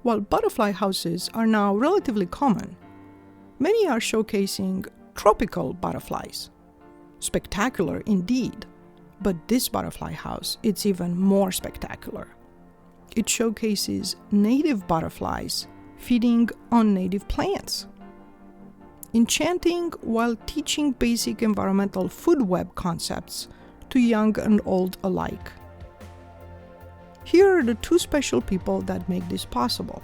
While butterfly houses are now relatively common, many are showcasing tropical butterflies. Spectacular indeed, but this butterfly house, it's even more spectacular. It showcases native butterflies feeding on native plants. Enchanting while teaching basic environmental food web concepts to young and old alike. Here are the two special people that make this possible.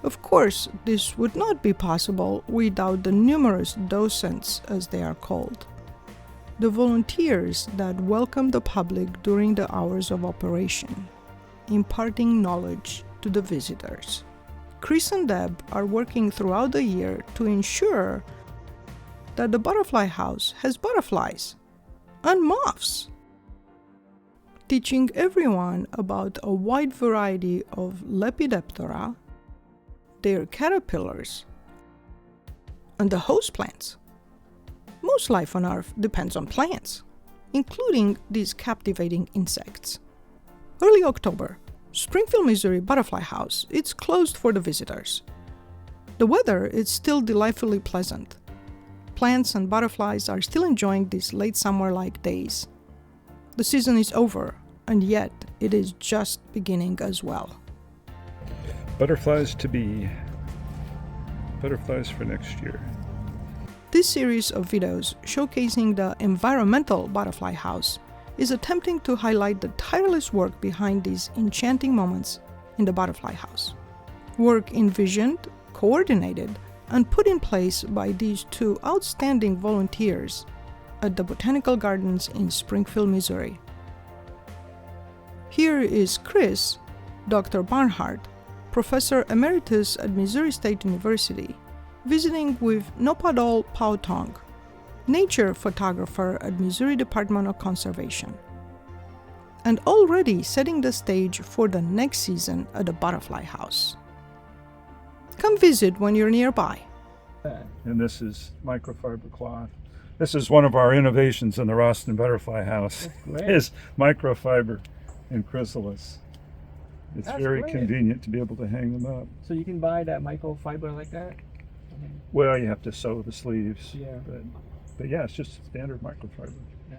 Of course, this would not be possible without the numerous docents, as they are called, the volunteers that welcome the public during the hours of operation, imparting knowledge to the visitors. Chris and Deb are working throughout the year to ensure that the butterfly house has butterflies and moths, teaching everyone about a wide variety of Lepidoptera, their caterpillars, and the host plants. Most life on Earth depends on plants, including these captivating insects. Early October, Springfield, Missouri Butterfly House, it's closed for the visitors. The weather is still delightfully pleasant. Plants and butterflies are still enjoying these late summer-like days. The season is over, and yet it is just beginning as well. Butterflies to be. Butterflies for next year. This series of videos showcasing the environmental butterfly house is attempting to highlight the tireless work behind these enchanting moments in the butterfly house. Work envisioned, coordinated, and put in place by these two outstanding volunteers at the Botanical Gardens in Springfield, Missouri. Here is Chris, Dr. Barnhart, Professor Emeritus at Missouri State University, visiting with Nopadol Pautong, nature photographer at Missouri Department of Conservation, and already setting the stage for the next season at the Butterfly House. Come visit when you're nearby. And this is microfiber cloth. This is one of our innovations in the Roston Butterfly House, is microfiber and chrysalis. It's very convenient to be able to hang them up. So you can buy that microfiber like that? Well, you have to sew the sleeves, Yeah. but yeah, it's just standard microfiber. Yeah.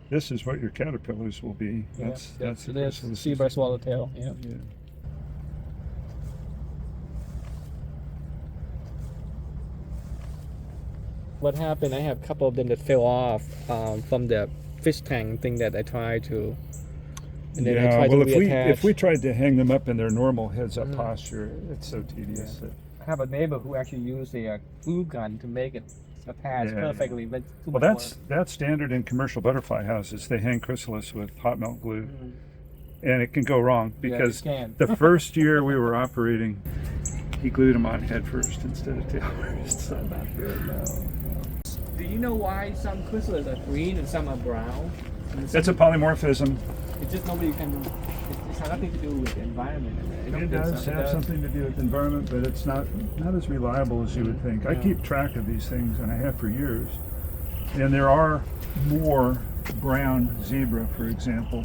This is what your caterpillars will be. That's the chrysalis. Seabird swallowtail. Yeah. Yeah. What happened? I have a couple of them that fell off from the fish tank thing that I tried to. And then I tried to reattach. If we tried to hang them up in their normal heads-up posture, it's so tedious. Yeah. I have a neighbor who actually used a glue gun to make it attach perfectly. But that's standard in commercial butterfly houses. They hang chrysalis with hot melt glue, and it can go wrong because the first year we were operating, he glued them on head first instead of tail first. So not good. No. Do you know why some chrysalis are green and some are brown? That's a polymorphism. It's just nobody can. It has nothing to do with the environment. It does have something to do with the environment, but it's not as reliable as you would think. I keep track of these things, and I have for years. And there are more brown zebra, for example,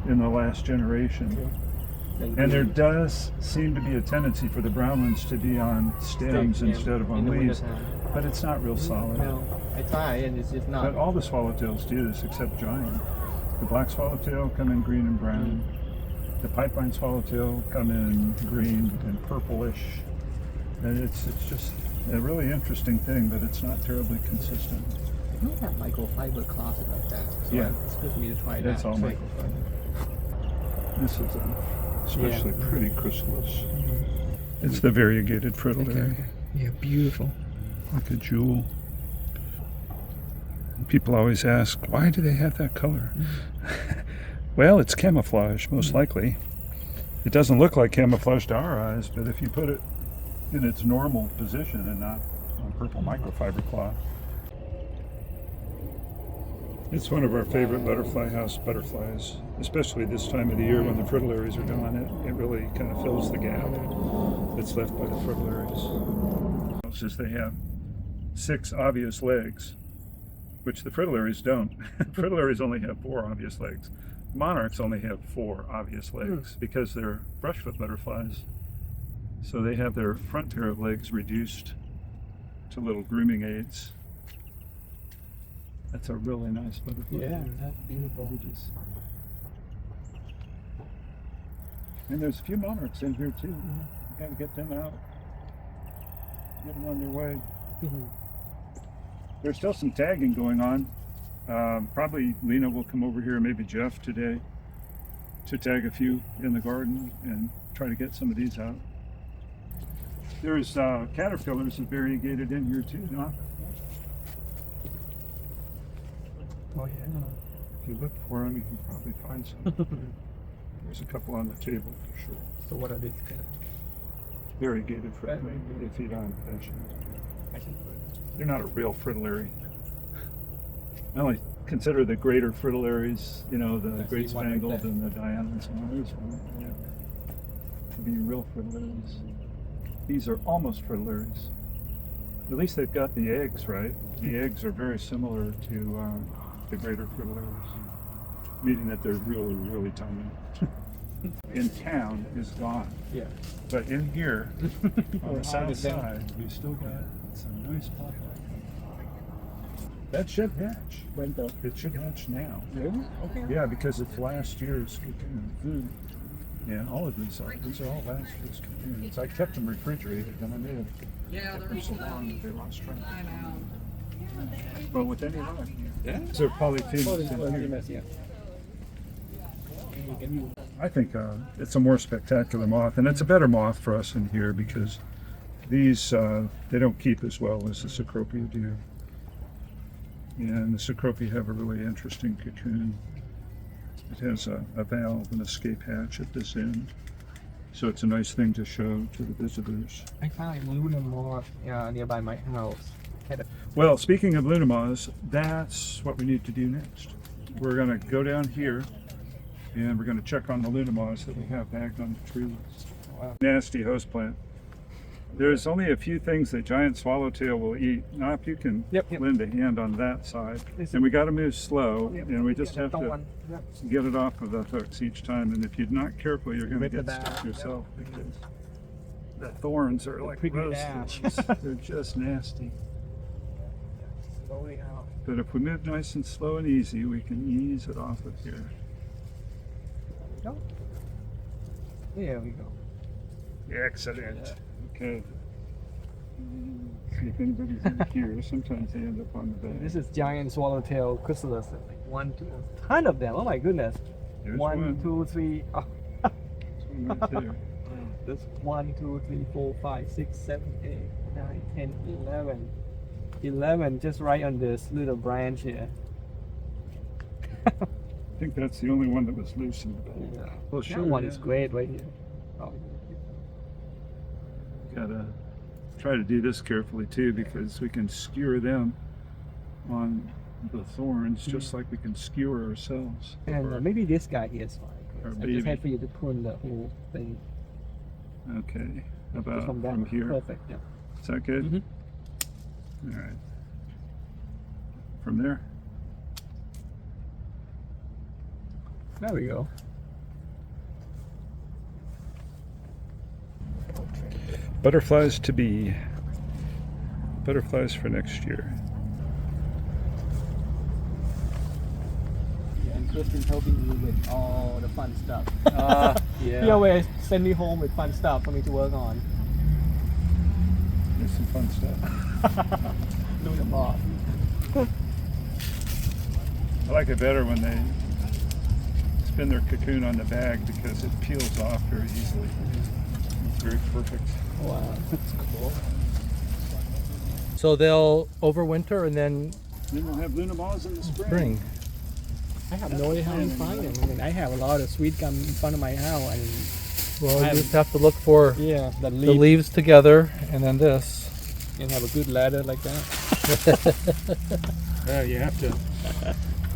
in the last generation. And there does seem to be a tendency for the brown ones to be on stems instead of on leaves, but it's not real solid. No, I try, and it's just not. But all the swallowtails do this except giant. The black swallowtail come in green and brown. The pipevine swallowtail come in green and purplish. And it's just a really interesting thing, but it's not terribly consistent. You have microfiber closet like that. So it's good for me to try that. That's all microfiber. This is especially pretty chrysalis. It's the variegated fritillary. Yeah, beautiful. Like a jewel. People always ask, why do they have that color? Well, it's camouflage, most likely. It doesn't look like camouflage to our eyes, but if you put it in its normal position and not on purple microfiber cloth. It's one of our favorite butterfly house butterflies, especially this time of the year when the fritillaries are gone. It really kind of fills the gap that's left by the fritillaries. Is they have 6 obvious legs, which the fritillaries don't. Fritillaries only have 4 obvious legs. Monarchs only have 4 obvious legs because they're brushfoot butterflies. So they have their front pair of legs reduced to little grooming aids. That's a really nice butterfly. Yeah, that's beautiful. Gorgeous. And there's a few monarchs in here too. Got to get them out. Get them on their way. There's still some tagging going on. Probably Lena will come over here, maybe Jeff today, to tag a few in the garden and try to get some of these out. There's caterpillars that variegated in here too, huh? Oh yeah. If you look for them, you can probably find some. There's a couple on the table for sure. So what are these? Variegated fritillary. They feed on fish. They're not a real fritillary. I only consider the greater fritillaries, you know, the great spangled and the Dianas and others, to be real fritillaries. These are almost fritillaries. At least they've got the eggs right. The eggs are very similar to the greater fritillaries, meaning that they're really, really tiny. In town is gone. Yeah. But in here, on the south side, we still got some nice pop. That should hatch. When though? It should hatch now. Really? Okay. Yeah, because it's last year's cocoon. Yeah, all of these are. These are all last year's cocoons. I kept them refrigerated, and I may have kept them so long that they lost track. But with any luck, these are polyphemus in here. I think it's a more spectacular moth, and it's a better moth for us in here because these they don't keep as well as the Cecropia do. And the Cecropia have a really interesting cocoon. It has a valve and escape hatch at this end, so it's a nice thing to show to the visitors. I found a lunar moth nearby my house. Well, speaking of Luna moths, that's what we need to do next. We're going to go down here and we're going to check on the Luna moths that we have bagged on the tree list. Wow. Nasty host plant. There's only a few things that giant swallowtail will eat. Now, if you can lend a hand on that side, and we got to move slow, and we just have to get it off of the hooks each time. And if you're not careful, you're going to get stuck yourself because the thorns are like roses. They're just nasty. Slowly out. But if we move nice and slow and easy, we can ease it off of here. No. There we go. Excellent. Okay. See if anybody's in here. Sometimes they end up on the bag. This is giant swallowtail chrysalis. Like 1, 2, ton of them. Oh my goodness. There's 1, 2, 3. Oh. There's one right there. There's 1, 2, 3, 4, 5, 6, 7, 8, 9, 10, 11. 11 just right on this little branch here. I think that's the only one that was loose in the bag. Yeah. Well, That one is great right here. Oh. Gotta try to do this carefully too because we can skewer them on the thorns just like we can skewer ourselves. And maybe this guy here is Our fine. I baby. just had for you to prune the whole thing. Okay, about from, that. from here. Perfect, yeah. Is that good? Mm-hmm. All right. From there. There we go. Butterflies to be. Butterflies for next year. Yeah, and Chris been helping me with all the fun stuff. Yeah. He always send me home with fun stuff for me to work on. There's some fun stuff. Doing the moth. I like it better when they spin their cocoon on the bag because it peels off very easily. It's very perfect. Wow, that's cool. So they'll overwinter and then Then we'll have Luna moths in the spring. I have no idea how you find them. I mean, I have a lot of sweet gum in front of my house, and Well, you just have to look for yeah, the the leaf, leaves together and then this. and have a good ladder like that. Well, you have to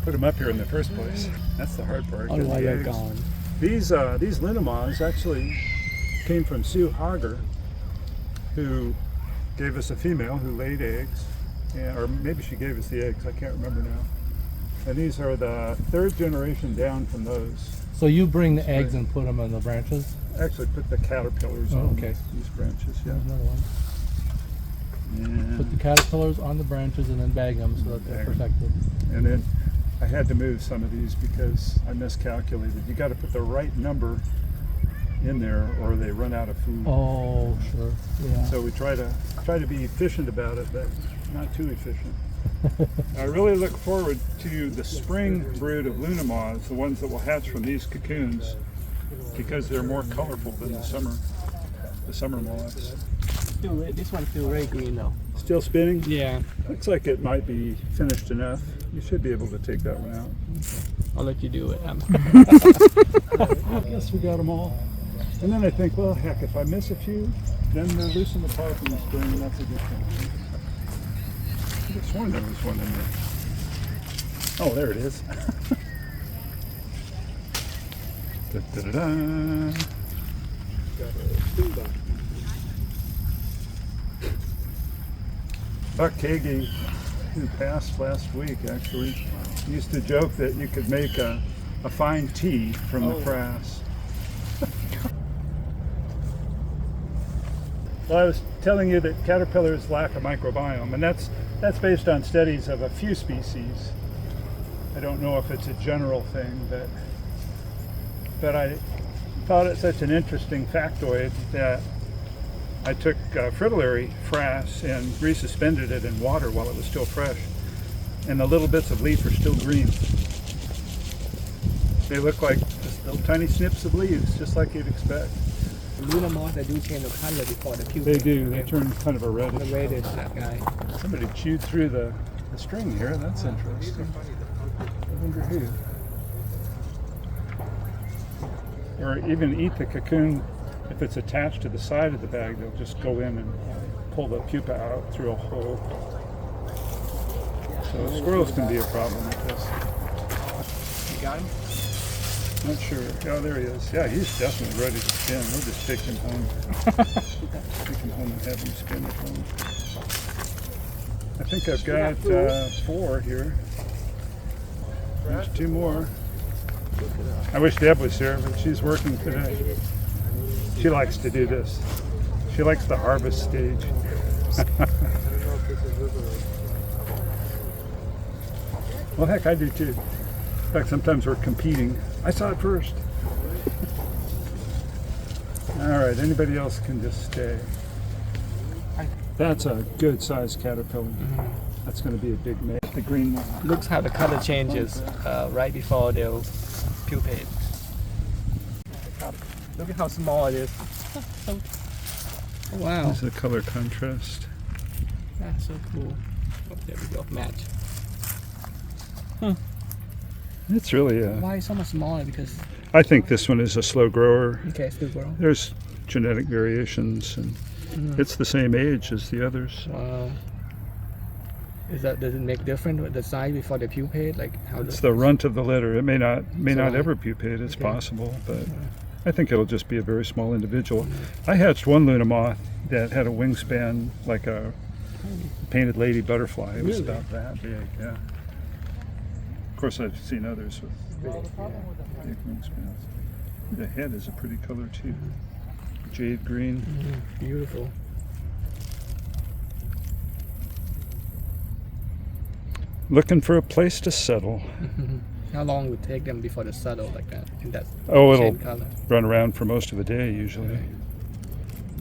put them up here in the first place. That's the hard part. Otherwise, The they're eggs. gone. These Luna moths actually came from Sue Hager, who gave us a female who laid eggs, or maybe she gave us the eggs. I can't remember now. And these are the third generation down from those. So you bring the eggs and put them on the branches? actually put the caterpillars on these branches. Yeah. There's another one. And Put the caterpillars on the branches and then bag them so that they're protected. And then I had to move some of these because I miscalculated. You got to put the right number in there or they run out of food. Oh, sure. Yeah. So we try to be efficient about it, but not too efficient. I really look forward to the spring brood of Luna moths, the ones that will hatch from these cocoons, because they're more colorful than the summer moths. This one's still very green though. Still spinning? Yeah. Looks like it might be finished enough. You should be able to take that one out. I'll let you do it. I guess we got them all. And then I think, well, heck, if I miss a few, then loosen the pod in the spring, and that's a good thing. I could have sworn there was one in there. Oh, there it is. Da-da-da-da. Buck Hagee, who passed last week, actually, used to joke that you could make a fine tea from the frass. Well, I was telling you that caterpillars lack a microbiome, and that's based on studies of a few species. I don't know if it's a general thing, but I thought it such an interesting factoid that I took fritillary frass and resuspended it in water while it was still fresh, and the little bits of leaf are still green. They look like just little tiny snips of leaves, just like you'd expect. Luna moths, they do change the color before the pupa. They do. They turn kind of a reddish. The reddish, that guy. Somebody chewed through the string here. That's interesting. I wonder who. Or even eat the cocoon. If it's attached to the side of the bag, they'll just go in and pull the pupa out through a hole. So squirrels can be a problem with this. You got him? Not sure. Oh, there he is. Yeah, he's definitely ready to spin. We'll just take him home. Take him home and have him spin at home. I think I've got 4 here. There's 2 more. I wish Deb was here, but she's working today. She likes to do this. She likes the harvest stage. Well, heck, I do too. In fact, sometimes we're competing. I saw it first. All right, anybody else can just stay. That's a good sized caterpillar. That's going to be a big mate. The green one. Looks how the color changes right before they'll pupate. Look at how small it is. Oh, wow. There's the color contrast. That's so cool. Oh, there we go. Match. Huh. It's really Why is it so much smaller? Because I think this one is a slow grower. okay, it's still growing. There's genetic variations, and it's the same age as the others. Wow. Does it make difference with the size before they pupate? Like how? It's the runt of the litter. It may not ever pupate. It's possible, but I think it'll just be a very small individual. I hatched one Luna moth that had a wingspan like a painted lady butterfly. It was about that big. Yeah. Of course, I've seen others with big wingspans. The head is a pretty color too. Jade green. Beautiful. Looking for a place to settle. How long would it take them before they settle like that? In that Oh, same it'll color? run around for most of the day usually.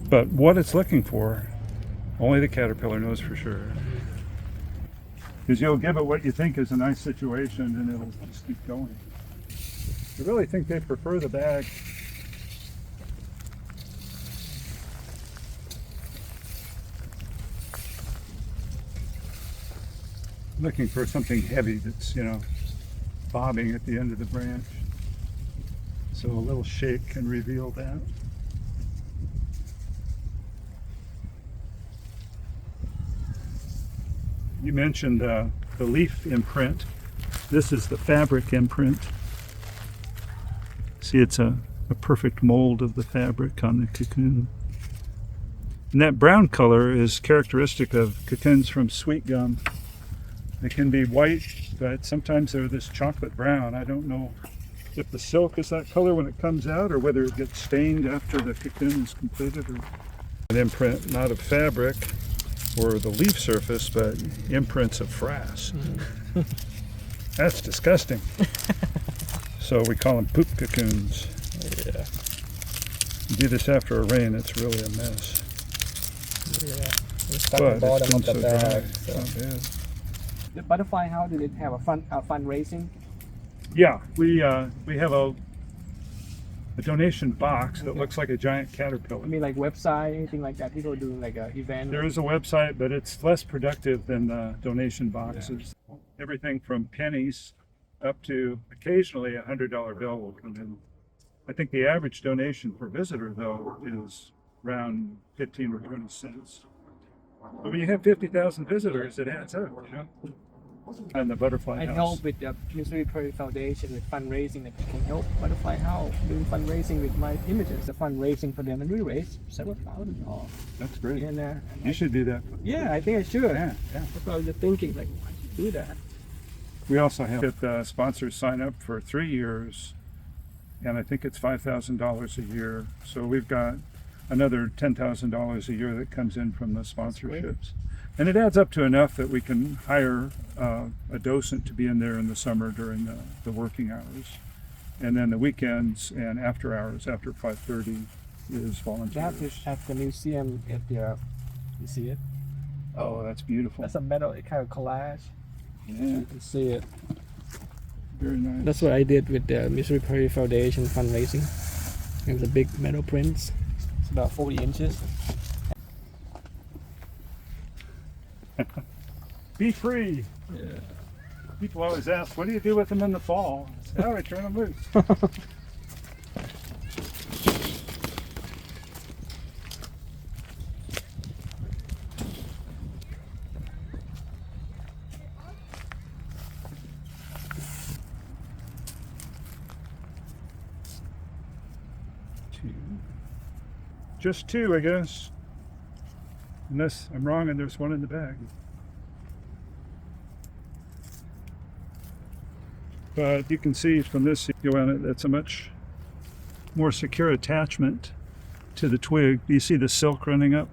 But what it's looking for, only the caterpillar knows for sure. Because you'll give it what you think is a nice situation and it'll just keep going. I really think they prefer the bag. Looking for something heavy that's, bobbing at the end of the branch. So a little shake can reveal that. You mentioned the leaf imprint. This is the fabric imprint. See, it's a perfect mold of the fabric on the cocoon. And that brown color is characteristic of cocoons from sweet gum. They can be white, but sometimes they're this chocolate brown. I don't know if the silk is that color when it comes out, or whether it gets stained after the cocoon is completed. Or an imprint not of fabric or the leaf surface, but imprints of frass. Mm-hmm. That's disgusting. So we call them poop cocoons. Yeah. You do this after a rain, it's really a mess. Yeah. It's stuck at the bottom of the so bag. dry. So. Not bad. The butterfly house, did it have a fundraising? Yeah, we have a donation box that looks like a giant caterpillar. I mean, like website, anything like that. People doing like a event. There is a website, but it's less productive than the donation boxes. Yeah. Everything from pennies up to occasionally $100 bill will come in. I think the average donation per visitor, though, is around 15 or 20 cents. But when you have 50,000 visitors, it adds up, you know. And the Butterfly I House. help with the Missouri Prairie Foundation with fundraising. That can help Butterfly House doing fundraising with my images. The fundraising for them, and we raised several $1,000. That's great. And you should do that. yeah, I think I should. Yeah. That's what I was just thinking. Like, why should do that? We also have that sponsors sign up for 3 years, and I think it's $5,000 a year. So we've got another $10,000 a year that comes in from the sponsorships. And it adds up to enough that we can hire a docent to be in there in the summer during the working hours. And then the weekends and after hours, after 5:30, is volunteers. That is at the museum at the, you see it? Oh, that's beautiful. That's a metal kind of collage. Yeah, You can see it. very nice. That's what I did with the Missouri Prairie Foundation fundraising. It was a big metal prints. It's about 40 inches. Be free. Yeah. People always ask, what do you do with them in the fall? I say, oh, I turn them loose. Just two, I guess. Unless I'm wrong and there's one in the bag. But you can see from this, it's a much more secure attachment to the twig. Do you see the silk running up?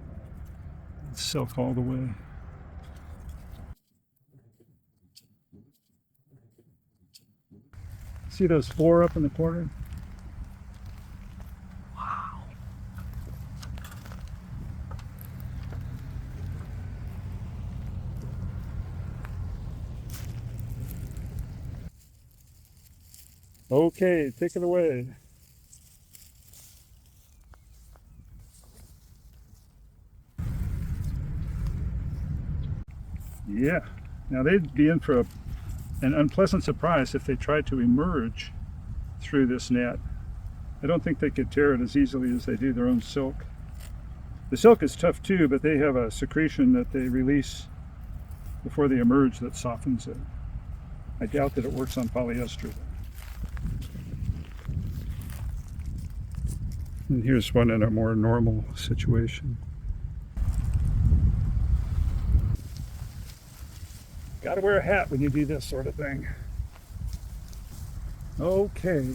It's silk all the way. See those 4 up in the corner? Okay, take it away. Yeah, now they'd be in for an unpleasant surprise if they tried to emerge through this net. I don't think they could tear it as easily as they do their own silk. The silk is tough too, but they have a secretion that they release before they emerge that softens it. I doubt that it works on polyester. And here's one in a more normal situation. Gotta wear a hat when you do this sort of thing. Okay.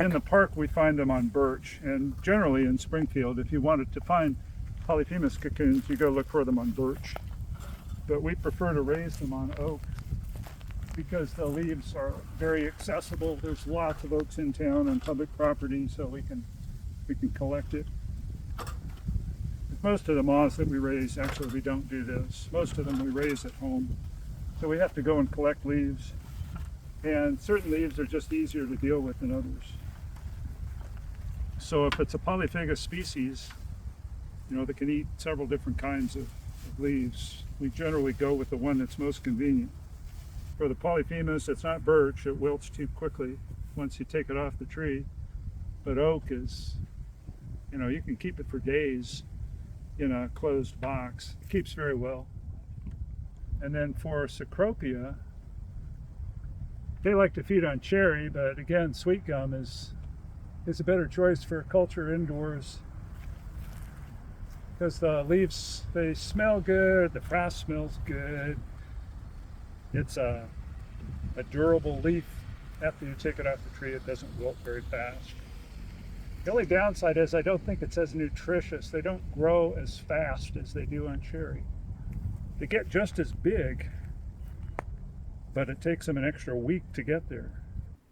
In the park we find them on birch, and generally in Springfield, if you wanted to find polyphemus cocoons, you go look for them on birch. But we prefer to raise them on oak, because the leaves are very accessible. There's lots of oaks in town on public property, so we can collect it. Most of the moths that we raise, actually we don't do this. Most of them we raise at home. So we have to go and collect leaves. And certain leaves are just easier to deal with than others. So if it's a polyphagous species, that can eat several different kinds of leaves, we generally go with the one that's most convenient. For the polyphemus, it's not birch, it wilts too quickly once you take it off the tree. But oak is, you can keep it for days in a closed box. It keeps very well. And then for Cecropia, they like to feed on cherry, but again, sweet gum is a better choice for culture indoors. because the leaves, they smell good, the frass smells good. It's a durable leaf. After you take it off the tree, it doesn't wilt very fast. The only downside is I don't think it's as nutritious. They don't grow as fast as they do on cherry. They get just as big, but it takes them an extra week to get there.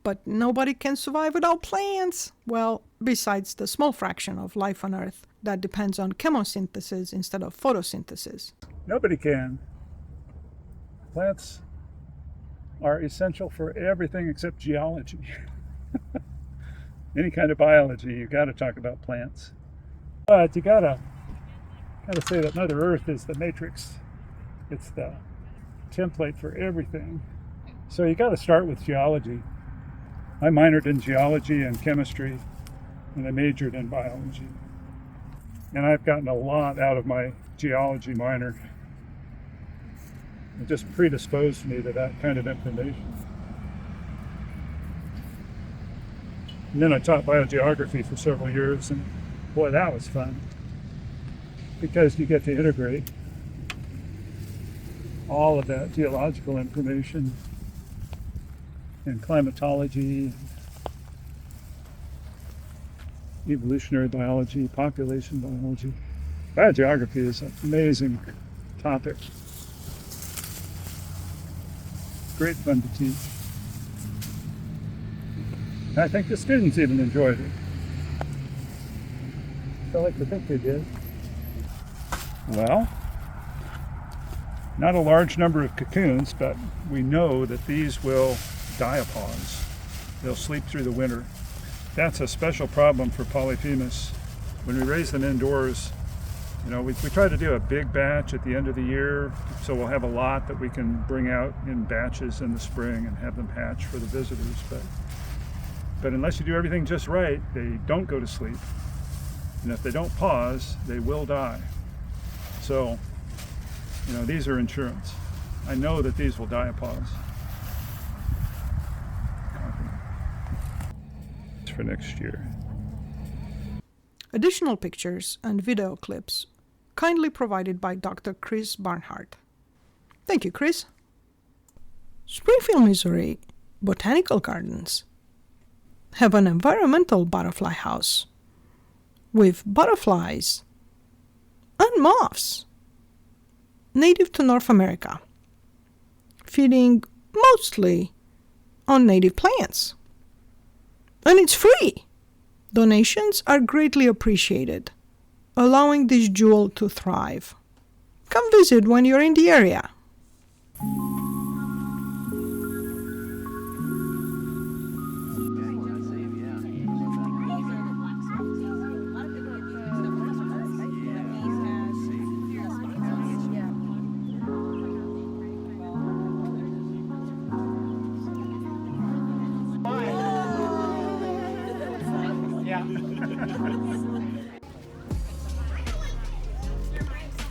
But nobody can survive without plants. Well, besides the small fraction of life on Earth that depends on chemosynthesis instead of photosynthesis. Nobody can. Plants are essential for everything except geology. Any kind of biology, you got to talk about plants. But you gotta say that Mother Earth is the matrix. It's the template for everything. So you got to start with geology. I minored in geology and chemistry, and I majored in biology. And I've gotten a lot out of my geology minor. It just predisposed me to that kind of information. And then I taught biogeography for several years, and boy, that was fun. Because you get to integrate all of that geological information and climatology, evolutionary biology, population biology. Biogeography is an amazing topic. Great fun to teach. And I think the students even enjoyed it. I like to think they did. Well, not a large number of cocoons, but we know that these will diapause. They'll sleep through the winter. That's a special problem for Polyphemus. When we raise them indoors, we try to do a big batch at the end of the year, so we'll have a lot that we can bring out in batches in the spring and have them hatch for the visitors. But unless you do everything just right, they don't go to sleep. And if they don't pause, they will die. So, these are insurance. I know that these will diapause. It's for next year. Additional pictures and video clips kindly provided by Dr. Chris Barnhart. Thank you, Chris. Springfield, Missouri Botanical Gardens have an environmental butterfly house with butterflies and moths native to North America, feeding mostly on native plants. And it's free. Donations are greatly appreciated, allowing this jewel to thrive. Come visit when you're in the area.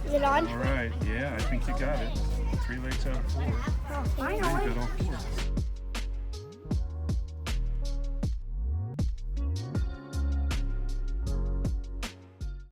Is it on? All right, yeah, I think you got it. 3 legs out of 4. Oh, finally. You got all 4.